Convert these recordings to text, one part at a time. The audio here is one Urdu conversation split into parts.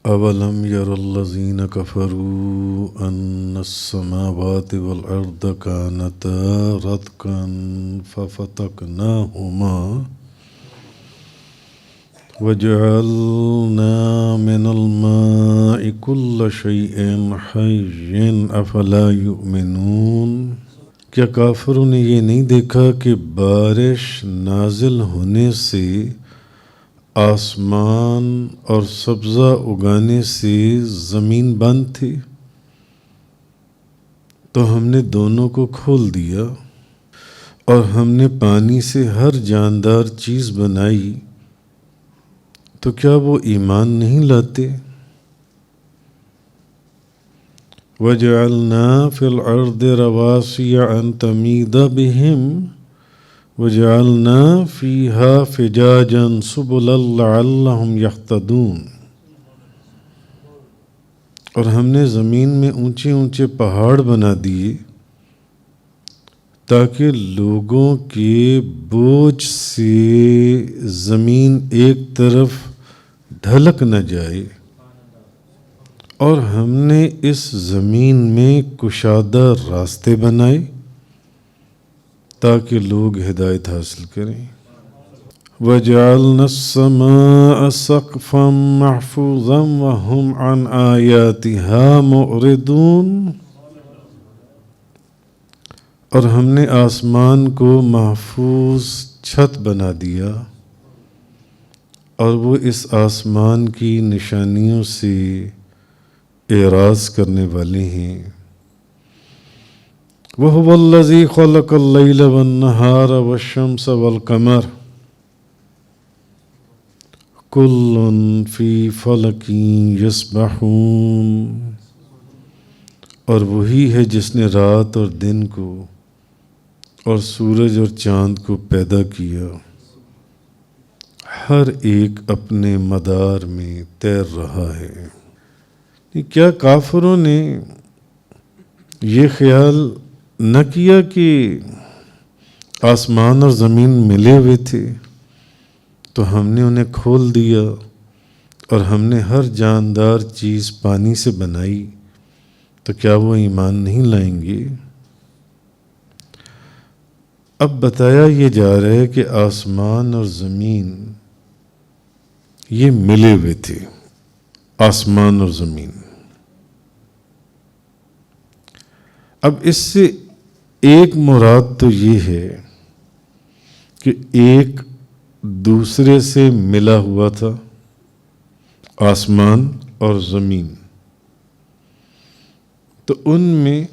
اولم یر الذین کفروا ان السماوات والارض کانتا رتقا ففتقناہما وجعلنا من الماء كل شيء حي افلا يؤمنون۔ کیا کافروں نے یہ نہیں دیکھا کہ بارش نازل ہونے سے، آسمان اور سبزہ اگانے سے زمین بند تھی، تو ہم نے دونوں کو کھول دیا، اور ہم نے پانی سے ہر جاندار چیز بنائی، تو کیا وہ ایمان نہیں لاتے؟ وَجَعَلْنَا فِي الْأَرْضِ رَوَاسِيَ أَن تَمِيدَ بِهِمْ وَجَعَلْنَا فِيهَا فِجَاجًا سُبُلًا لَعَلَّهُمْ يَهْتَدُونَ۔ اور ہم نے زمین میں اونچے اونچے پہاڑ بنا دیے تاکہ لوگوں کے بوجھ سے زمین ایک طرف ڈھلک نہ جائے، اور ہم نے اس زمین میں کشادہ راستے بنائے تاکہ لوگ ہدایت حاصل کریں۔ وَجَعَلْنَا السَّمَاءَ سَقْفًا مَحْفُوظًا وَهُمْ عَنْ آيَاتِهَا مُعْرِضُونَ۔ اور ہم نے آسمان کو محفوظ چھت بنا دیا، اور وہ اس آسمان کی نشانیوں سے اعراض کرنے والے ہیں۔ وَهُوَ الَّذِي خَلَقَ اللَّيْلَ وَالنَّهَارَ وَالشَّمْسَ وَالْقَمَرَ كُلٌّ فِي فَلَكٍ يَسْبَحُونَ۔ اور وہی ہے جس نے رات اور دن کو اور سورج اور چاند کو پیدا کیا، ہر ایک اپنے مدار میں تیر رہا ہے۔ کیا کافروں نے یہ خیال نہ کیا کہ آسمان اور زمین ملے ہوئے تھے، تو ہم نے انہیں کھول دیا، اور ہم نے ہر جاندار چیز پانی سے بنائی، تو کیا وہ ایمان نہیں لائیں گے؟ اب بتایا یہ جا رہا ہے کہ آسمان اور زمین یہ ملے ہوئے تھے، آسمان اور زمین۔ اب اس سے ایک مراد تو یہ ہے کہ ایک دوسرے سے ملا ہوا تھا، آسمان اور زمین، تو ان میں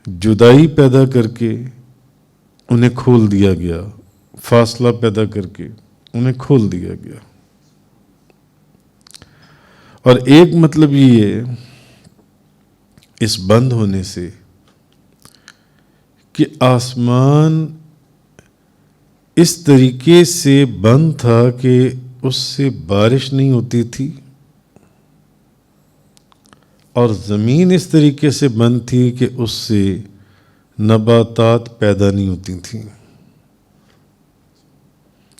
جدائی پیدا کر کے انہیں کھول دیا گیا، فاصلہ پیدا کر کے انہیں کھول دیا گیا۔ اور ایک مطلب یہ ہے اس بند ہونے سے کہ آسمان اس طریقے سے بند تھا کہ اس سے بارش نہیں ہوتی تھی، اور زمین اس طریقے سے بند تھی کہ اس سے نباتات پیدا نہیں ہوتی تھیں۔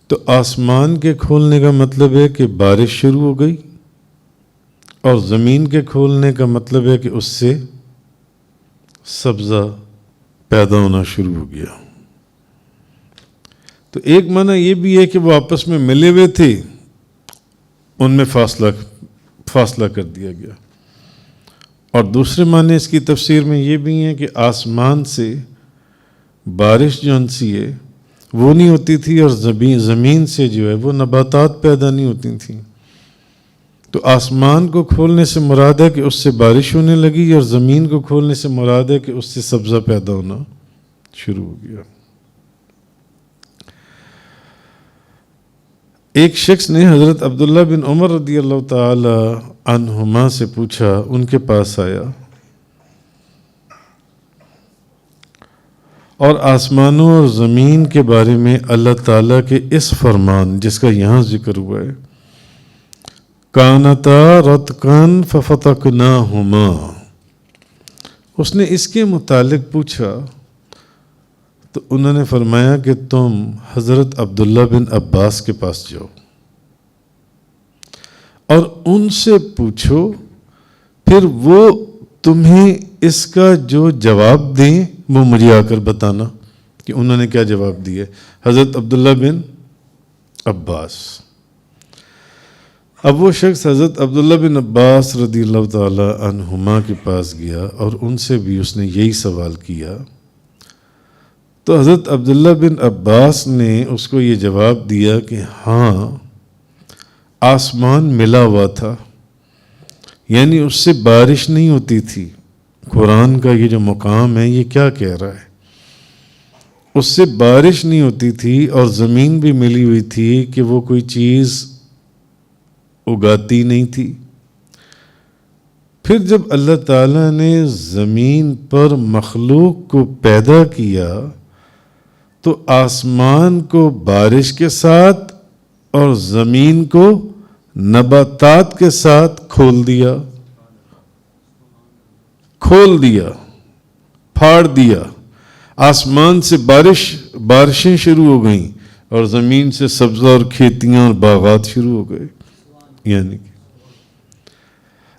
تو آسمان کے کھولنے کا مطلب ہے کہ بارش شروع ہو گئی، اور زمین کے کھولنے کا مطلب ہے کہ اس سے سبزہ پیدا ہونا شروع ہو گیا۔ تو ایک معنی یہ بھی ہے کہ وہ آپس میں ملے ہوئے تھے، ان میں فاصلہ کر دیا گیا، اور دوسرے معنی اس کی تفسیر میں یہ بھی ہیں کہ آسمان سے بارش جو انسی ہے وہ نہیں ہوتی تھی، اور زمین سے جو ہے وہ نباتات پیدا نہیں ہوتی تھیں۔ تو آسمان کو کھولنے سے مراد ہے کہ اس سے بارش ہونے لگی، اور زمین کو کھولنے سے مراد ہے کہ اس سے سبزہ پیدا ہونا شروع ہو گیا۔ ایک شخص نے حضرت عبداللہ بن عمر رضی اللہ تعالی عنہما سے پوچھا، ان کے پاس آیا اور آسمانوں اور زمین کے بارے میں اللہ تعالیٰ کے اس فرمان جس کا یہاں ذکر ہوا ہے، کانتا رتقاً ففتقناہما، اس نے اس کے متعلق پوچھا، تو انہوں نے فرمایا کہ تم حضرت عبداللہ بن عباس کے پاس جاؤ، اور ان سے پوچھو، پھر وہ تمہیں اس کا جو جواب دیں وہ مجھے آ کر بتانا کہ انہوں نے کیا جواب دیا۔ حضرت عبداللہ بن عباس، اب وہ شخص حضرت عبداللہ بن عباس رضی اللہ تعالی عنہما کے پاس گیا اور ان سے بھی اس نے یہی سوال کیا، تو حضرت عبداللہ بن عباس نے اس کو یہ جواب دیا کہ ہاں آسمان ملا ہوا تھا، یعنی اس سے بارش نہیں ہوتی تھی۔ قرآن کا یہ جو مقام ہے یہ کیا کہہ رہا ہے؟ اس سے بارش نہیں ہوتی تھی اور زمین بھی ملی ہوئی تھی کہ وہ کوئی چیز اگاتی نہیں تھی۔ پھر جب اللہ تعالیٰ نے زمین پر مخلوق کو پیدا کیا تو آسمان کو بارش کے ساتھ اور زمین کو نباتات کے ساتھ کھول دیا، پھاڑ دیا۔ آسمان سے بارشیں شروع ہو گئیں اور زمین سے سبزہ اور کھیتیاں اور باغات شروع ہو گئے۔ یعنی کہ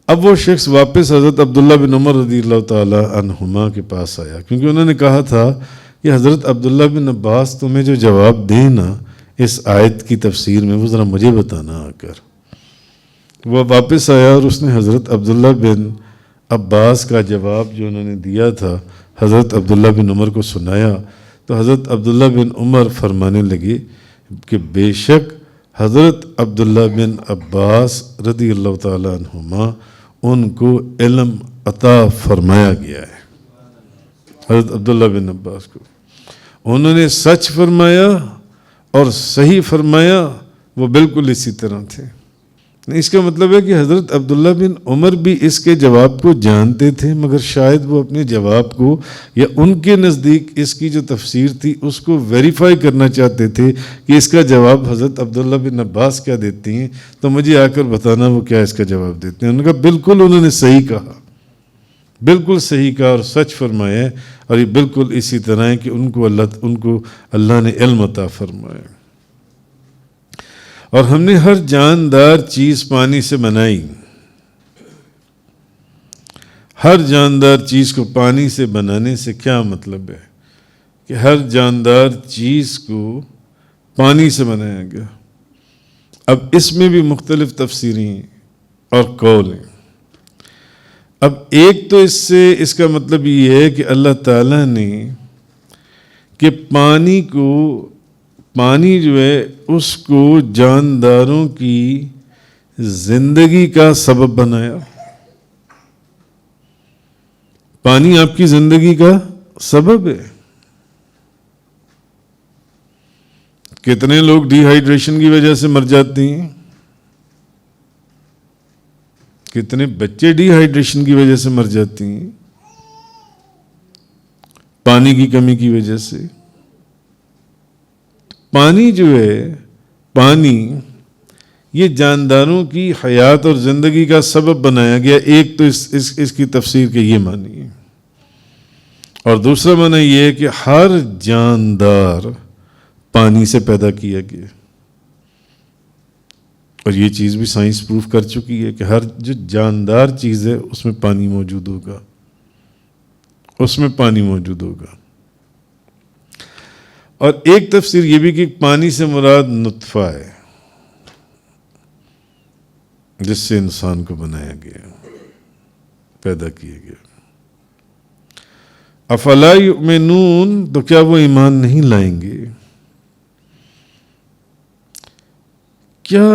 اب وہ شخص واپس حضرت عبداللہ بن عمر رضی اللہ تعالی عنہما کے پاس آیا، کیونکہ انہوں نے کہا تھا کہ حضرت عبداللہ بن عباس تمہیں جو جواب دیں نا اس آیت کی تفسیر میں وہ ذرا مجھے بتانا آ کر۔ وہ واپس آیا اور اس نے حضرت عبداللہ بن عباس کا جواب جو انہوں نے دیا تھا حضرت عبداللہ بن عمر کو سنایا، تو حضرت عبداللہ بن عمر فرمانے لگے کہ بے شک حضرت عبداللہ بن عباس رضی اللہ تعالیٰ عنہما ان کو علم عطا فرمایا گیا ہے۔ حضرت عبداللہ بن عباس کو انہوں نے سچ فرمایا اور صحیح فرمایا، وہ بالکل اسی طرح تھے۔ اس کا مطلب ہے کہ حضرت عبداللہ بن عمر بھی اس کے جواب کو جانتے تھے، مگر شاید وہ اپنے جواب کو یا ان کے نزدیک اس کی جو تفسیر تھی اس کو ویریفائی کرنا چاہتے تھے کہ اس کا جواب حضرت عبداللہ بن عباس کیا دیتی ہیں، تو مجھے آ کر بتانا وہ کیا اس کا جواب دیتے ہیں۔ انہوں نے کہا بالکل انہوں نے صحیح کہا، بالکل صحیح کہا اور سچ فرمایا، اور یہ بالکل اسی طرح ہے کہ ان کو اللہ نے علم عطا فرمایا۔ اور ہم نے ہر جاندار چیز پانی سے بنائی، ہر جاندار چیز کو پانی سے بنانے سے کیا مطلب ہے کہ ہر جاندار چیز کو پانی سے بنایا گیا۔ اب اس میں بھی مختلف تفسیریں اور قول ہیں۔ اب ایک تو اس کا مطلب یہ ہے کہ اللہ تعالیٰ نے کہ پانی جو ہے اس کو جانداروں کی زندگی کا سبب بنایا۔ پانی آپ کی زندگی کا سبب ہے۔ کتنے لوگ ڈی ہائیڈریشن کی وجہ سے مر جاتے ہیں، کتنے بچے ڈی ہائیڈریشن کی وجہ سے مر جاتے ہیں، پانی کی کمی کی وجہ سے۔ پانی جو ہے، پانی یہ جانداروں کی حیات اور زندگی کا سبب بنایا گیا۔ ایک تو اس کی تفسیر کے یہ معنی ہے، اور دوسرا معنی یہ ہے کہ ہر جاندار پانی سے پیدا کیا گیا، اور یہ چیز بھی سائنس پروف کر چکی ہے کہ ہر جو جاندار چیز ہے اس میں پانی موجود ہوگا، اس میں پانی موجود ہوگا۔ اور ایک تفسیر یہ بھی کہ پانی سے مراد نطفہ ہے جس سے انسان کو بنایا گیا، پیدا کیا گیا۔ افلا یؤمنون، تو کیا وہ ایمان نہیں لائیں گے؟ کیا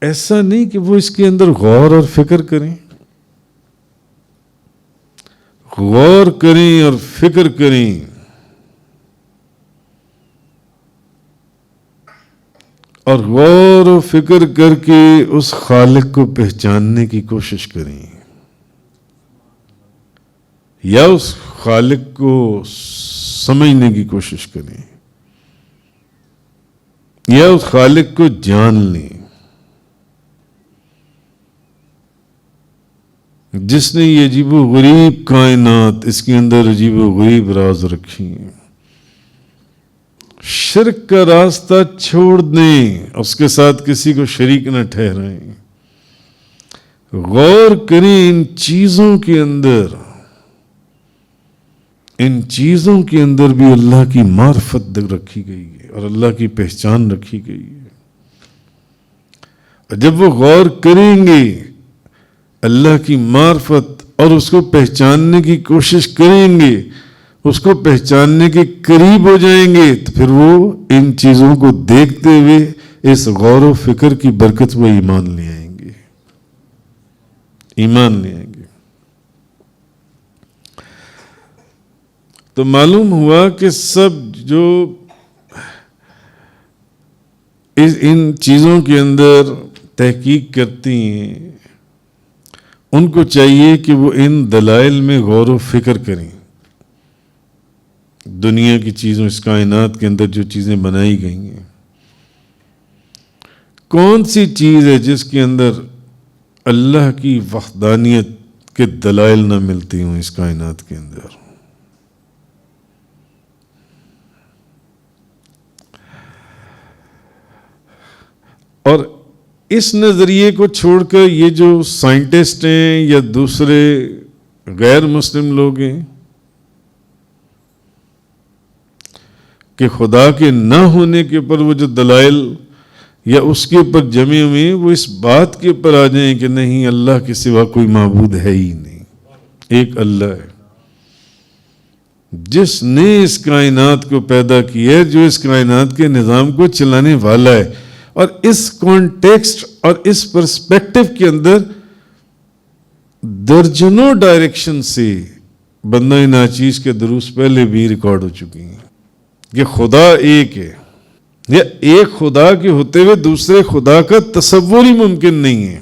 ایسا نہیں کہ وہ اس کے اندر غور اور فکر کریں، غور کریں اور فکر کریں، اور غور و فکر کر کے اس خالق کو پہچاننے کی کوشش کریں، یا اس خالق کو سمجھنے کی کوشش کریں، یا اس خالق کو جان لیں جس نے یہ عجیب و غریب کائنات، اس کے اندر عجیب و غریب راز رکھی ہیں، شرک کا راستہ چھوڑ دیں، اس کے ساتھ کسی کو شریک نہ ٹھہرائیں، غور کریں ان چیزوں کے اندر، ان چیزوں کے اندر بھی اللہ کی معرفت رکھی گئی ہے اور اللہ کی پہچان رکھی گئی ہے۔ اور جب وہ غور کریں گے اللہ کی معرفت اور اس کو پہچاننے کی کوشش کریں گے، اس کو پہچاننے کے قریب ہو جائیں گے، تو پھر وہ ان چیزوں کو دیکھتے ہوئے اس غور و فکر کی برکت میں ایمان لے آئیں گے، ایمان لے آئیں گے۔ تو معلوم ہوا کہ سب جو ان چیزوں کے اندر تحقیق کرتی ہیں ان کو چاہیے کہ وہ ان دلائل میں غور و فکر کریں۔ دنیا کی چیزوں، اس کائنات کے اندر جو چیزیں بنائی گئی ہیں، کون سی چیز ہے جس کے اندر اللہ کی وحدانیت کے دلائل نہ ملتی ہوں اس کائنات کے اندر؟ اور اس نظریے کو چھوڑ کر یہ جو سائنٹسٹ ہیں یا دوسرے غیر مسلم لوگ ہیں کہ خدا کے نہ ہونے کے اوپر وہ جو دلائل یا اس کے اوپر جمے ہوئے، وہ اس بات کے اوپر آ جائیں کہ نہیں، اللہ کے سوا کوئی معبود ہے ہی نہیں، ایک اللہ ہے جس نے اس کائنات کو پیدا کیا ہے، جو اس کائنات کے نظام کو چلانے والا ہے۔ اور اس کانٹیکسٹ اور اس پرسپیکٹو کے اندر درجنوں ڈائریکشن سے بندہ ناچیز کے دروس پہلے بھی ریکارڈ ہو چکی ہیں کہ خدا ایک ہے، یا ایک خدا کے ہوتے ہوئے دوسرے خدا کا تصور ہی ممکن نہیں ہے۔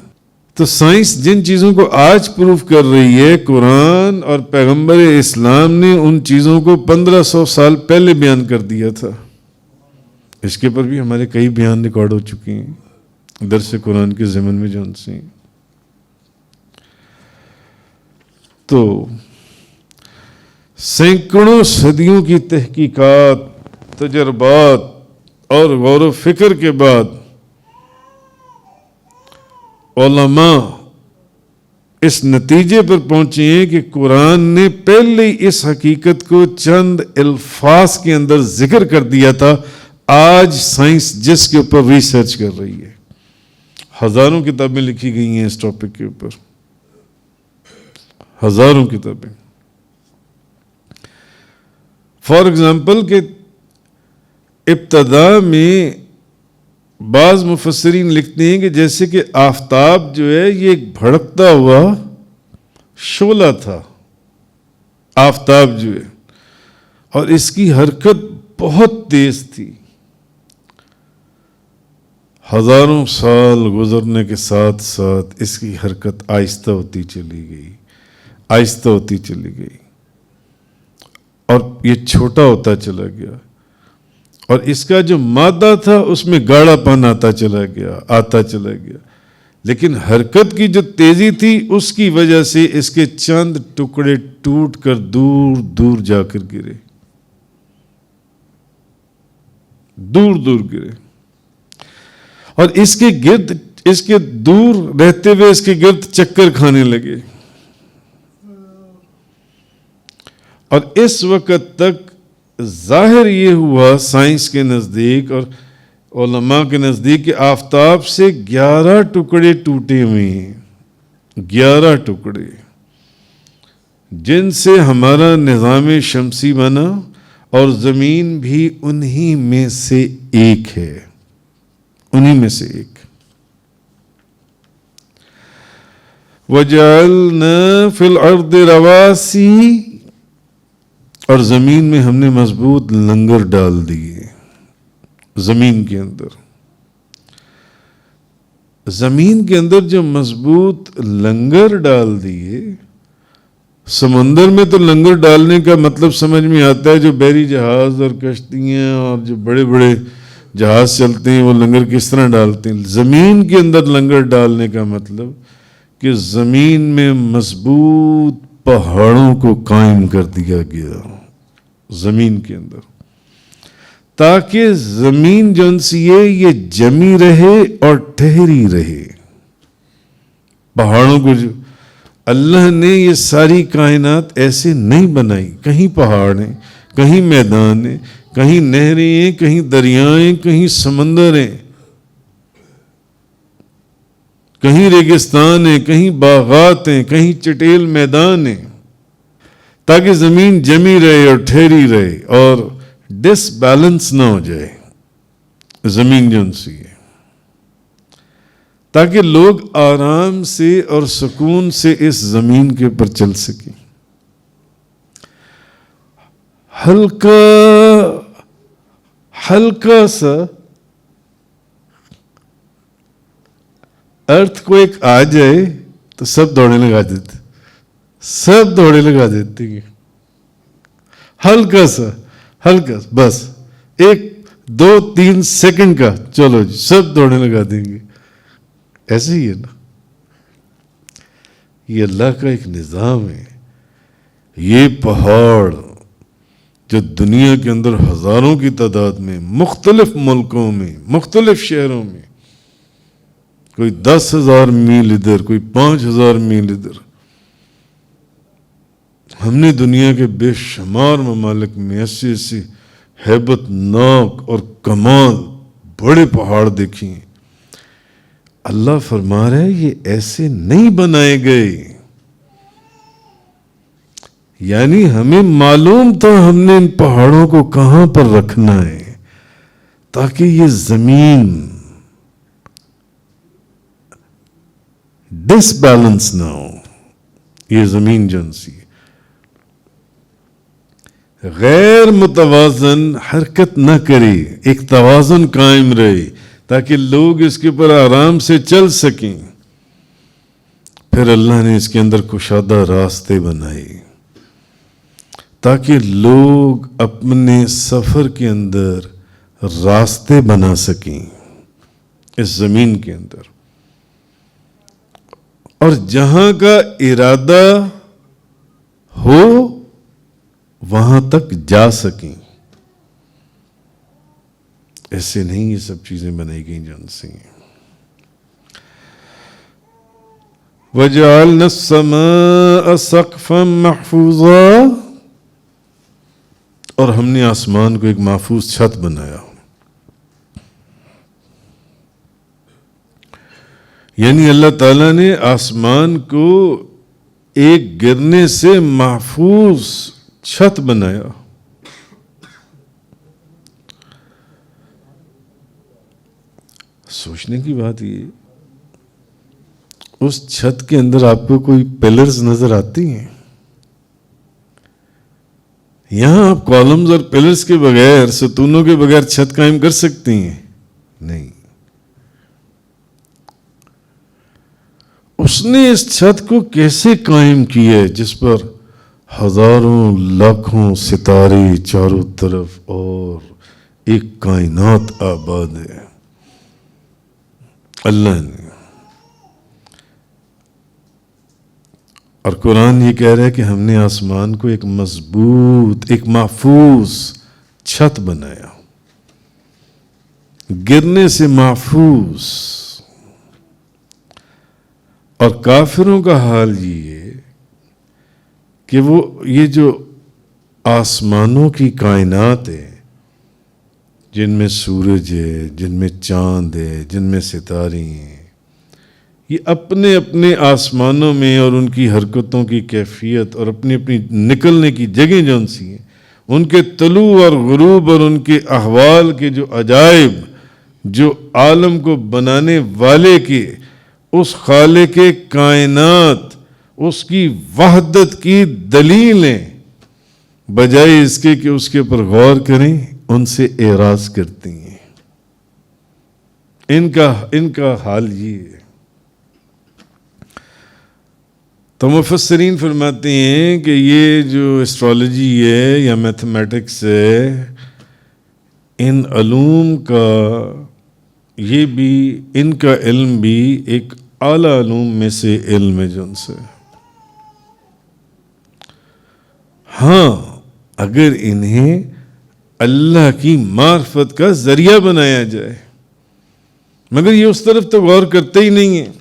تو سائنس جن چیزوں کو آج پروف کر رہی ہے، قرآن اور پیغمبر اسلام نے ان چیزوں کو 1500 سال پہلے بیان کر دیا تھا۔ اس کے پر بھی ہمارے کئی بیان ریکارڈ ہو چکے ہیں درس قرآن کے ضمن میں جو ان سے۔ تو سینکڑوں صدیوں کی تحقیقات، تجربات اور غور و فکر کے بعد علماء اس نتیجے پر پہنچے ہیں کہ قرآن نے پہلے ہی اس حقیقت کو چند الفاظ کے اندر ذکر کر دیا تھا۔ آج سائنس جس کے اوپر ریسرچ کر رہی ہے، ہزاروں کتابیں لکھی گئی ہیں اس ٹاپک کے اوپر، ہزاروں کتابیں۔ فار ایگزامپل کہ ابتدا میں بعض مفسرین لکھتے ہیں کہ جیسے کہ آفتاب جو ہے یہ ایک بھڑکتا ہوا شعلہ تھا، آفتاب جو ہے، اور اس کی حرکت بہت تیز تھی۔ ہزاروں سال گزرنے کے ساتھ ساتھ اس کی حرکت آہستہ ہوتی چلی گئی، آہستہ ہوتی چلی گئی، اور یہ چھوٹا ہوتا چلا گیا، اور اس کا جو مادہ تھا اس میں گاڑھا پن آتا چلا گیا، لیکن حرکت کی جو تیزی تھی اس کی وجہ سے اس کے چند ٹکڑے ٹوٹ کر دور دور جا کر گرے، دور دور گرے، اور اس کے گرد، اس کے دور رہتے ہوئے اس کے گرد چکر کھانے لگے۔ اور اس وقت تک ظاہر یہ ہوا سائنس کے نزدیک اور علماء کے نزدیک کہ آفتاب سے 11 ٹکڑے ٹوٹے ہوئے ہیں، 11 ٹکڑے، جن سے ہمارا نظام شمسی بنا، اور زمین بھی انہی میں سے ایک ہے، انہی میں سے ایک۔ وَجَعَلْنَا فِي الْأَرْضِ رَوَاسِي، اور زمین میں ہم نے مضبوط لنگر ڈال دیے، زمین کے اندر، زمین کے اندر جو مضبوط لنگر ڈال دیے۔ سمندر میں تو لنگر ڈالنے کا مطلب سمجھ میں آتا ہے، جو بحری جہاز اور کشتیاں اور جو بڑے بڑے جہاز چلتے ہیں وہ لنگر کس طرح ڈالتے ہیں۔ زمین کے اندر لنگر ڈالنے کا مطلب کہ زمین میں مضبوط پہاڑوں کو قائم کر دیا گیا، زمین کے اندر، تاکہ زمین جو سی ہے یہ جمی رہے اور ٹھہری رہے. پہاڑوں کو جو اللہ نے یہ ساری کائنات ایسے نہیں بنائی. کہیں پہاڑ ہیں، کہیں میدان ہیں، کہیں نہریں ہیں، کہیں دریائیں، کہیں سمندر ہیں، کہیں ریگستان ہیں، کہیں باغات ہیں، کہیں چٹیل میدان ہیں، تاکہ زمین جمی رہے اور ٹھہری رہے اور ڈس بیلنس نہ ہو جائے زمین جو ان سی ہے، تاکہ لوگ آرام سے اور سکون سے اس زمین کے اوپر چل سکیں. ہلکا سا ارتھ کو ایک آ جائے تو سب دوڑنے لگا دیتے ہیں. ہلکا سا بس 1-2-3 سیکنڈ کا، چلو جی سب دوڑنے لگا دیں گے. ایسے ہی ہے نا، یہ اللہ کا ایک نظام ہے. یہ پہاڑ جو دنیا کے اندر ہزاروں کی تعداد میں مختلف ملکوں میں مختلف شہروں میں، کوئی 10,000 میل ادھر، کوئی 5,000 میل ادھر، ہم نے دنیا کے بے شمار ممالک میں ایسے ہیبت ناک اور کمال بڑے پہاڑ دیکھے ہیں. اللہ فرما رہا ہے یہ ایسے نہیں بنائے گئے. یعنی ہمیں معلوم تھا ہم نے ان پہاڑوں کو کہاں پر رکھنا ہے تاکہ یہ زمین ڈس بیلنس نہ ہو. یہ زمین جنسی غیر متوازن حرکت نہ کرے، ایک توازن قائم رہے تاکہ لوگ اس کے اوپر آرام سے چل سکیں. پھر اللہ نے اس کے اندر کشادہ راستے بنائے تاکہ لوگ اپنے سفر کے اندر راستے بنا سکیں اس زمین کے اندر، اور جہاں کا ارادہ ہو وہاں تک جا سکیں. ایسے نہیں یہ سب چیزیں بنائی گئیں جن سے. وَجَعَلْنَا السَّمَاءَ سَقْفًا مَحْفُوظًا، اور ہم نے آسمان کو ایک محفوظ چھت بنایا. یعنی اللہ تعالیٰ نے آسمان کو ایک گرنے سے محفوظ چھت بنایا. سوچنے کی بات یہ، اس چھت کے اندر آپ کو کوئی پلرز نظر آتی ہیں؟ یہاں آپ کالمز اور پلرز کے بغیر، ستونوں کے بغیر چھت قائم کر سکتی ہیں؟ نہیں. اس نے اس چھت کو کیسے قائم کیا ہے جس پر ہزاروں لاکھوں ستارے چاروں طرف اور ایک کائنات آباد ہے. اللہ نے، اور قرآن یہ کہہ رہا ہے کہ ہم نے آسمان کو ایک مضبوط، ایک محفوظ چھت بنایا، گرنے سے محفوظ. اور کافروں کا حال یہ ہے کہ وہ یہ جو آسمانوں کی کائنات ہے، جن میں سورج ہے، جن میں چاند ہے، جن میں ستارے ہیں، یہ اپنے اپنے آسمانوں میں اور ان کی حرکتوں کی کیفیت اور اپنی اپنی نکلنے کی جگہیں جون سی ہیں، ان کے طلوع اور غروب اور ان کے احوال کے جو عجائب، جو عالم کو بنانے والے کے، اس خالق کائنات، اس کی وحدت کی دلیلیں، بجائے اس کے کہ اس کے اوپر غور کریں، ان سے اعراض کرتی ہیں. ان کا حال یہ ہے. تو مفسرین فرماتے ہیں کہ یہ جو اسٹرالوجی ہے یا میتھمیٹکس ہے، ان علوم کا یہ بھی، ان کا علم بھی ایک اعلیٰ علوم میں سے علم ہے جن سے. ہاں اگر انہیں اللہ کی معرفت کا ذریعہ بنایا جائے، مگر یہ اس طرف تو غور کرتے ہی نہیں ہیں۔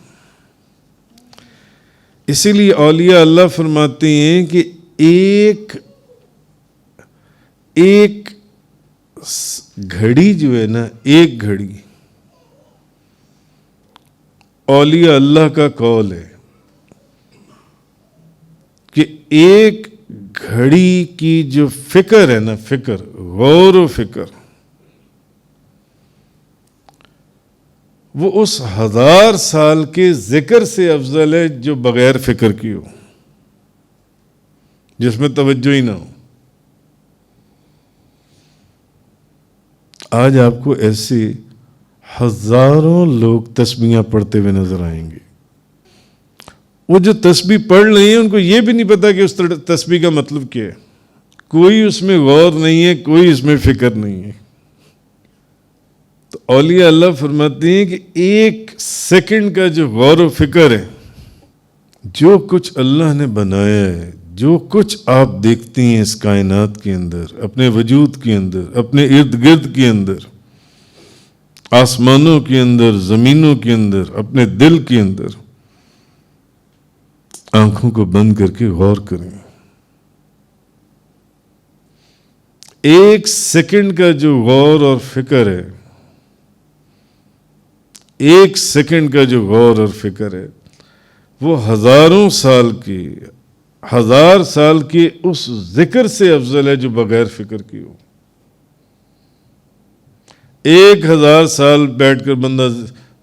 اسی لیے اولیاء اللہ فرماتے ہیں کہ ایک گھڑی جو ہے نا، ایک گھڑی اولیاء اللہ کا قول ہے کہ ایک گھڑی کی جو فکر ہے نا، فکر، غور و فکر، وہ اس 1000 سال کے ذکر سے افضل ہے جو بغیر فکر کی ہو، جس میں توجہ ہی نہ ہو۔ آج آپ کو ایسے ہزاروں لوگ تسبیحاں پڑھتے ہوئے نظر آئیں گے، وہ جو تسبیح پڑھ رہے ہیں ان کو یہ بھی نہیں پتا کہ اس تسبیح کا مطلب کیا ہے، کوئی اس میں غور نہیں ہے، کوئی اس میں فکر نہیں ہے۔ تو اولیاء اللہ فرماتے ہیں کہ ایک سیکنڈ کا جو غور و فکر ہے، جو کچھ اللہ نے بنایا ہے، جو کچھ آپ دیکھتے ہیں اس کائنات کے اندر، اپنے وجود کے اندر، اپنے ارد گرد کے اندر، آسمانوں کے اندر، زمینوں کے اندر، اپنے دل کے اندر، آنکھوں کو بند کر کے غور کریں۔ ایک سیکنڈ کا جو غور اور فکر ہے، ایک سیکنڈ کا جو غور اور فکر ہے، وہ 1000 سال کے اس ذکر سے افضل ہے جو بغیر فکر کی ہو۔ 1000 سال بیٹھ کر بندہ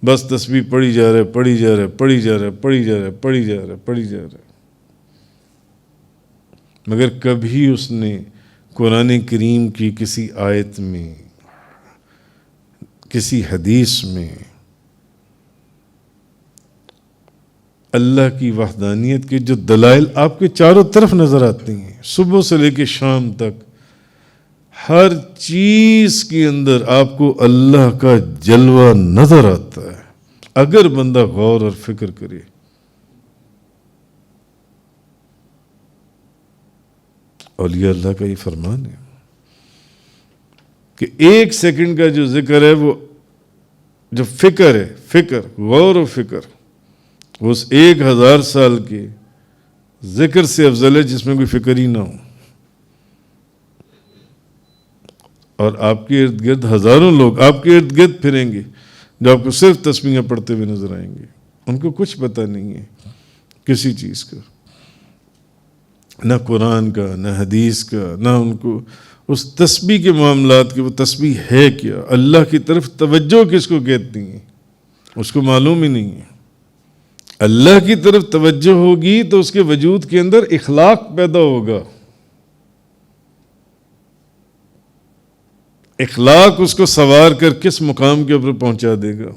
بس تسبیح پڑھی جا رہا ہے، پڑھی جا رہا ہے، پڑھی جا رہا ہے، پڑھی جا رہا ہے، پڑھی جا رہا ہے، پڑھی جا رہا ہے، مگر کبھی اس نے قرآن کریم کی کسی آیت میں، کسی حدیث میں اللہ کی وحدانیت کے جو دلائل آپ کے چاروں طرف نظر آتے ہیں، صبح سے لے کے شام تک، ہر چیز کے اندر آپ کو اللہ کا جلوہ نظر آتا ہے اگر بندہ غور اور فکر کرے۔ اولیاء اللہ کا یہ فرمان ہے کہ ایک سیکنڈ کا جو ذکر ہے، وہ جو فکر ہے، فکر، غور و فکر، وہ اس 1000 سال کے ذکر سے افضل ہے جس میں کوئی فکر ہی نہ ہو۔ اور آپ کے ارد گرد ہزاروں لوگ آپ کے ارد گرد پھریں گے جو آپ کو صرف تسبیحاں پڑھتے ہوئے نظر آئیں گے، ان کو کچھ پتہ نہیں ہے کسی چیز کا، نہ قرآن کا، نہ حدیث کا، نہ ان کو اس تسبیح کے معاملات کے، وہ تسبیح ہے کیا، اللہ کی طرف توجہ کس کو کہتی ہیں، اس کو معلوم ہی نہیں ہے۔ اللہ کی طرف توجہ ہوگی تو اس کے وجود کے اندر اخلاق پیدا ہوگا، اخلاق اس کو سوار کر کس مقام کے اوپر پہنچا دے گا۔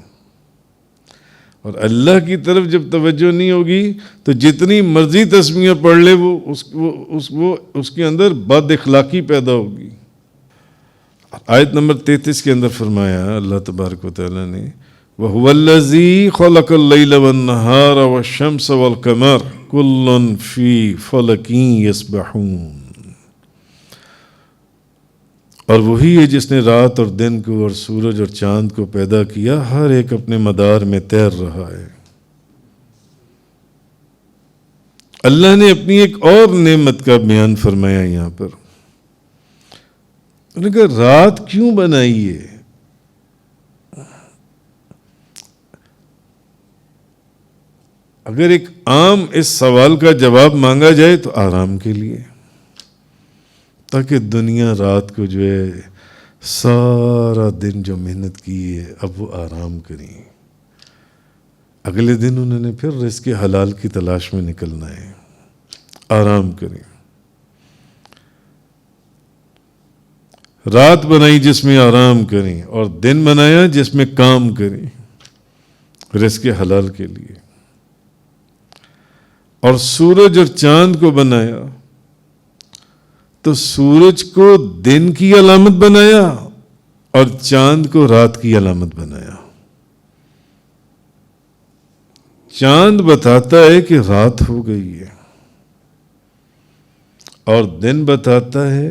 اور اللہ کی طرف جب توجہ نہیں ہوگی تو جتنی مرضی تسبیحاں پڑھ لے، وہ اس کے اندر بد اخلاقی پیدا ہوگی۔ آیت نمبر 33 کے اندر فرمایا اللہ تبارک و تعالیٰ نے، وَهُوَ الَّذِي خَلَقَ اللَّيْلَ وَالنَّهَارَ وَالشَّمْسَ وَالْقَمَرَ كُلٌّ فِي فَلَكٍ يَسْبَحُونَ، اور وہی ہے جس نے رات اور دن کو اور سورج اور چاند کو پیدا کیا، ہر ایک اپنے مدار میں تیر رہا ہے۔ اللہ نے اپنی ایک اور نعمت کا بیان فرمایا یہاں پر، انہوں نے کہا رات کیوں بنائی ہے؟ اگر ایک عام اس سوال کا جواب مانگا جائے تو آرام کے لیے، تاکہ دنیا رات کو جو ہے سارا دن جو محنت کی ہے اب وہ آرام کریں، اگلے دن انہوں نے پھر رزق حلال کی تلاش میں نکلنا ہے، آرام کریں۔ رات بنائی جس میں آرام کریں، اور دن بنایا جس میں کام کریں رزق حلال کے لیے، اور سورج اور چاند کو بنایا تو سورج کو دن کی علامت بنایا اور چاند کو رات کی علامت بنایا۔ چاند بتاتا ہے کہ رات ہو گئی ہے، اور دن بتاتا ہے